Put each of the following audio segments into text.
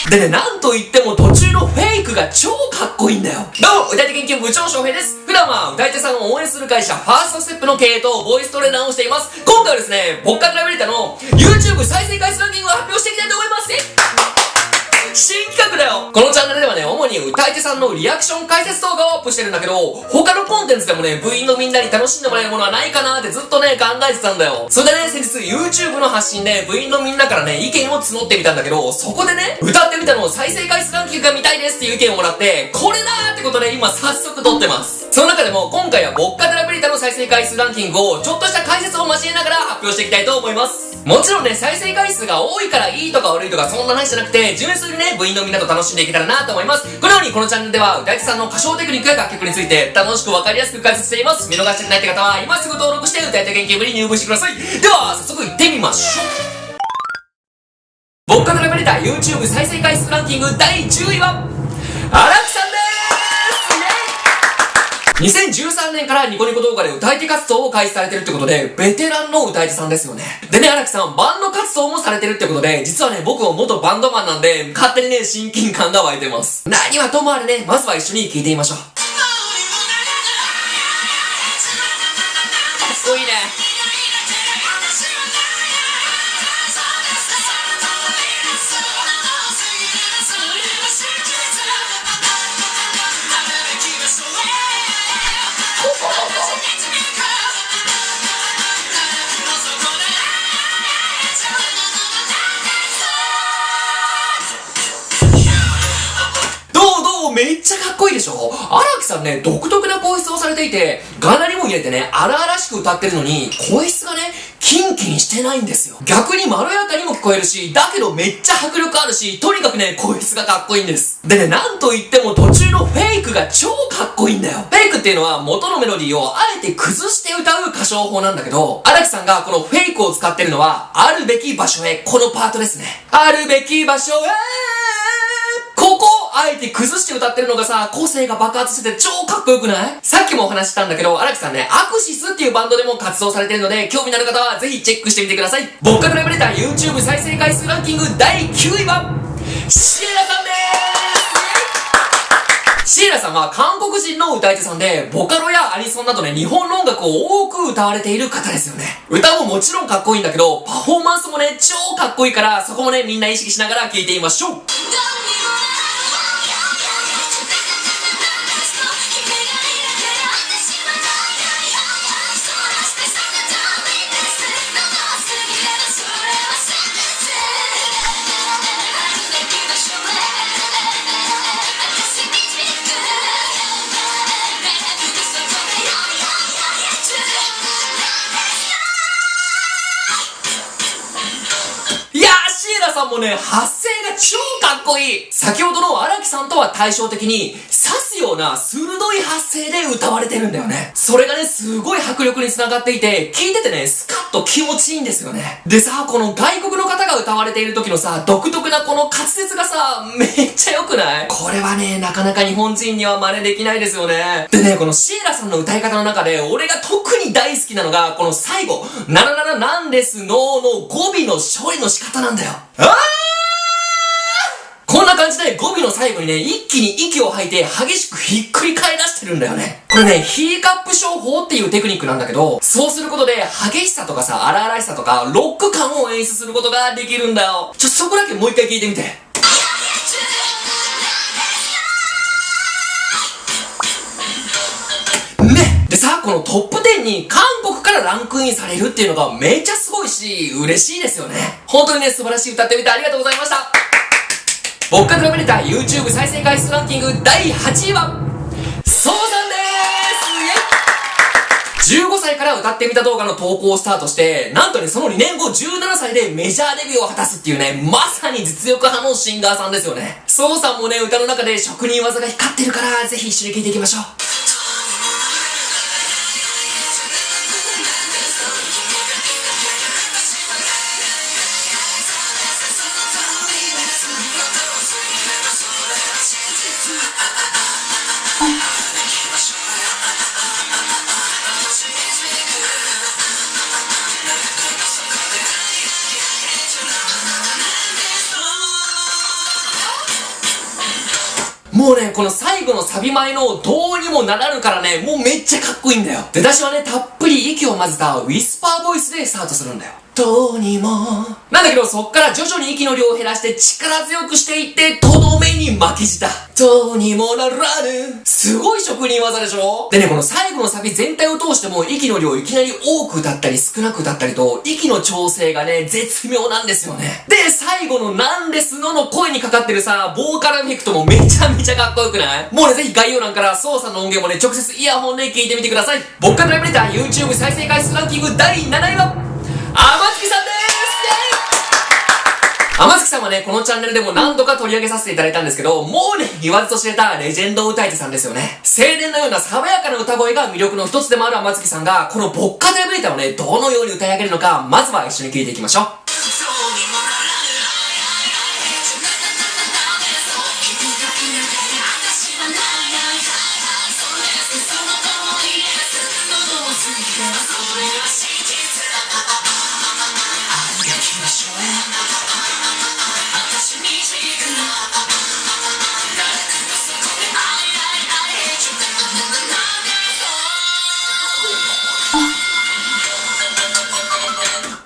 でね、なんといっても途中のフェイクが超かっこいいんだよ。どうも、歌い手研究部長翔平です。普段は歌い手さんを応援する会社、ファーストステップの経営とボイストレーナーをしています。今回はですね、僕からラビリタの YouTube 再生回数ランキングを発表していきたいと思います。新企画だよ。このチャンネルではね、主に歌い手さんのリアクション解説動画をアップしてるんだけど、他のコンテンツでもね、部員のみんなに楽しんでもらえるものはないかなってずっとね、考えてたんだよ。それでね、先日 YouTube の発信で部員のみんなからね、意見を募ってみたんだけど、そこでね、歌ってみたの再生回数ランキングが見たいですっていう意見をもらって、これだーってことで今早速撮ってます。その中でも今回は僕からラビリタの再生回数ランキングをちょっとした解説を交えながら発表していきたいと思います。もちろんね、再生回数が多いからいいとか悪いとかそんな話じゃなくて、純粋にね、部員のみんなと楽しんでいけたらなと思います。このようにこのチャンネルでは歌い手さんの歌唱テクニックや楽曲について楽しくわかりやすく解説しています。見逃したくないって方は今すぐ登録して歌い手研究部に入部してください。では早速行ってみましょう。僕からラビリタ YouTube 再生回数ランキング第10位は荒木さんでーす。2013年からニコニコ動画で歌い手活動を開始されてるってことで、ベテランの歌い手さんですよね。でね、荒木さん、バンド活動もされてるってことで、実はね、僕も元バンドマンなんで、勝手にね、親近感が湧いてます。何はともあれね、まずは一緒に聴いてみましょう。かっこいいね。めっちゃかっこいいでしょ。荒木さんね、独特な声質をされていて、ガナリも入れてね、荒々しく歌ってるのに、声質がね、キンキンしてないんですよ。逆にまろやかにも聞こえるし、だけどめっちゃ迫力あるし、とにかくね、声質がかっこいいんです。でね、なんといっても途中のフェイクが超かっこいいんだよ。フェイクっていうのは元のメロディーをあえて崩して歌う歌唱法なんだけど、荒木さんがこのフェイクを使ってるのは、あるべき場所へ、このパートですね。あるべき場所へここをあえて崩して歌ってるのがさ、個性が爆発してて超かっこよくない？さっきもお話したんだけど、荒木さんね、アクシスっていうバンドでも活動されてるので、興味のある方はぜひチェックしてみてください。僕からラビリタ YouTube 再生回数ランキング第9位は、シエラさんでーす。シエラさんは韓国人の歌い手さんで、ボカロやアニソンなどね、日本の音楽を多く歌われている方ですよね。歌ももちろんかっこいいんだけど、パフォーマンスもね、超かっこいいから、そこもね、みんな意識しながら聴いてみましょう。さんもね、発声が超かっこいい。先ほどの荒木さんとは対照的に、刺すような鋭い発声で歌われてるんだよね。それがね、すごい迫力に繋がっていて、聞いててね、スカッと気持ちいいんですよね。でさ、この外国の方が歌われている時のさ、独特なこの滑舌がさ、めっちゃ良くない？これはね、なかなか日本人には真似できないですよね。でね、このシエラさんの歌い方の中で、俺が特に大好きなのが、この最後、77なんですのの語尾の処理の仕方なんだよ。こんな感じで語尾の最後にね、一気に息を吐いて激しくひっくり返らしてるんだよね。これね、ヒーカップ唱法っていうテクニックなんだけど、そうすることで激しさとかさ、荒々しさとか、ロック感を演出することができるんだよ。そこだけもう一回聞いてみて。ね。でさ、このトップ10に韓国からランクインされるっていうのがめっちゃすごいし、嬉しいですよね。本当にね、素晴らしい歌ってみてありがとうございました。僕からラビリタ YouTube 再生回数ランキング第8位は、そうさんでーす。15歳から歌ってみた動画の投稿をスタートして、なんとね、その2年後17歳でメジャーデビューを果たすっていうね、まさに実力派のシンガーさんですよね。そうさんもね、歌の中で職人技が光ってるから、ぜひ一緒に聴いていきましょう。もうね、この最後のサビ前のどうにもならぬからね、もうめっちゃかっこいいんだよ。出だしはね、たっぷり息を混ぜたウィスパーボイスでスタートするんだよ。どうにもなんだけど、そっから徐々に息の量を減らして力強くしていって、とどめに巻き舌。どうにもならぬ。すごい職人技でしょ。でね、この最後のサビ全体を通しても息の量いきなり多く歌ったり少なく歌ったりと、息の調整がね、絶妙なんですよね。で、最後のなんですのの声にかかってるさ、ボーカルエフェクトもめちゃめちゃかっこよくない？もうね、ぜひ概要欄から操作の音源もね、直接イヤホンで聞いてみてください。僕がドライブレター YouTube 再生回数ランキング第7位は、天月さんでーす。天月さんはね、このチャンネルでも何度か取り上げさせていただいたんですけど、もうね、言わずと知れたレジェンド歌い手さんですよね。青年のような爽やかな歌声が魅力の一つでもある天月さんが、このボッカドライブレターをね、どのように歌い上げるのか、まずは一緒に聴いていきましょう。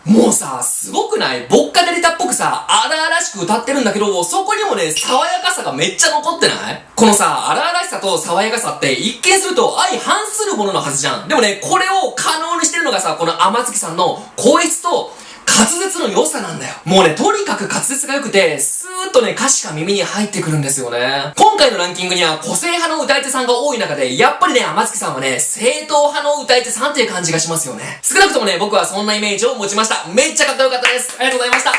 もうさ、すごくない？ボッカデリタっぽくさ、荒々しく歌ってるんだけど、そこにもね、爽やかさがめっちゃ残ってない？このさ、荒々しさと爽やかさって一見すると相反するもののはずじゃん。でもね、これを可能にしてるのがさ、この天月さんの声質と滑舌の良さなんだよ。もうね、とにかく滑舌が良くて、スーッとね、歌詞が耳に入ってくるんですよね。今回のランキングには個性派の歌い手さんが多い中で、やっぱりね、天月さんはね、正統派の歌い手さんっていう感じがしますよね。少なくともね、僕はそんなイメージを持ちました。めっちゃかっこよかったです。ありがとうございました。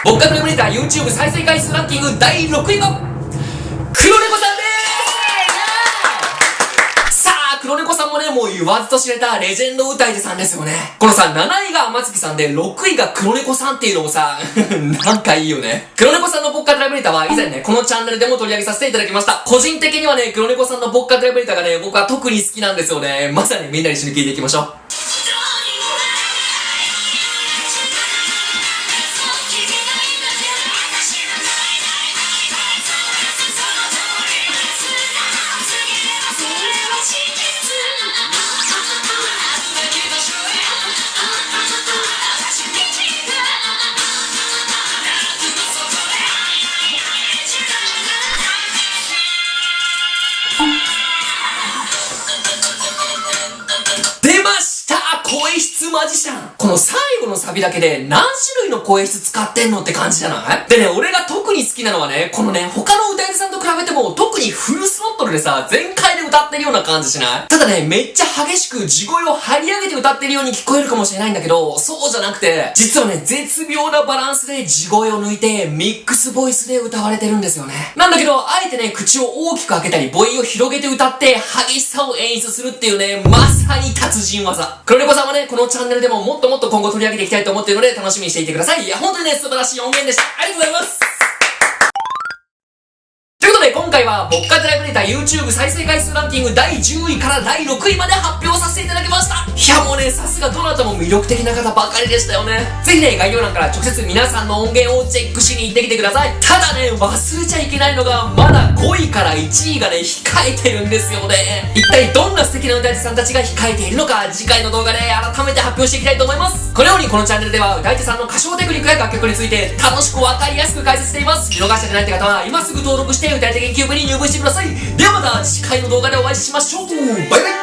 僕がドライブレター YouTube 再生回数ランキング第6位は、黒猫さんでーす。さあ、黒猫さんもね、もう言わずと知れたレジェンド歌い手さんですよね。このさ、7位が天月さんで、6位が黒猫さんっていうのもさ、なんかいいよね。黒猫さんのボッカドライブレターは以前ね、このチャンネルでも取り上げさせていただきました。個人的にはね、黒猫さんのボッカドライブレターがね、僕は特に好きなんですよね。まさにみんな一緒に聴いていきましょう。声質マジシャン。この最後のサビだけで何種類の声質使ってんのって感じじゃない？でね、俺が特に好きなのはね、このね、他の歌い手さんと比べても特にフルスロットルでさ、全開で歌ってるような感じしない？ただね、めっちゃ激しく地声を張り上げて歌ってるように聞こえるかもしれないんだけど、そうじゃなくて、実はね、絶妙なバランスで地声を抜いてミックスボイスで歌われてるんですよね。なんだけど、あえてね、口を大きく開けたり、母音を広げて歌って激しさを演出するっていうね、まさに達人技。黒猫さんはね、このチャンネルでももっともっと今後取り上げていきたいと思っているので楽しみにしていてください。いや、本当にね、素晴らしい音源でした。ありがとうございます。ということで、今回はボッカドライブレター YouTube 再生回数ランキング第10位から第6位まで発表させていただきました。いや、もうね、さすがどなたも魅力的な方ばかりでしたよね。ぜひね、概要欄から直接皆さんの音源をチェックしに行ってきてください。ただね、忘れちゃいけないのが、まだ5位から1位がね、控えてるんですよね。一体どんな素敵な歌い手さんたちが控えているのか、次回の動画で改めて発表していきたいと思います。このようにこのチャンネルでは歌い手さんの歌唱テクニックや楽曲について楽しくわかりやすく解説しています。見逃してないって方は今すぐ登録して歌い手研究部に入部してください。ではまた次回の動画でお会いしましょう。バイバイ。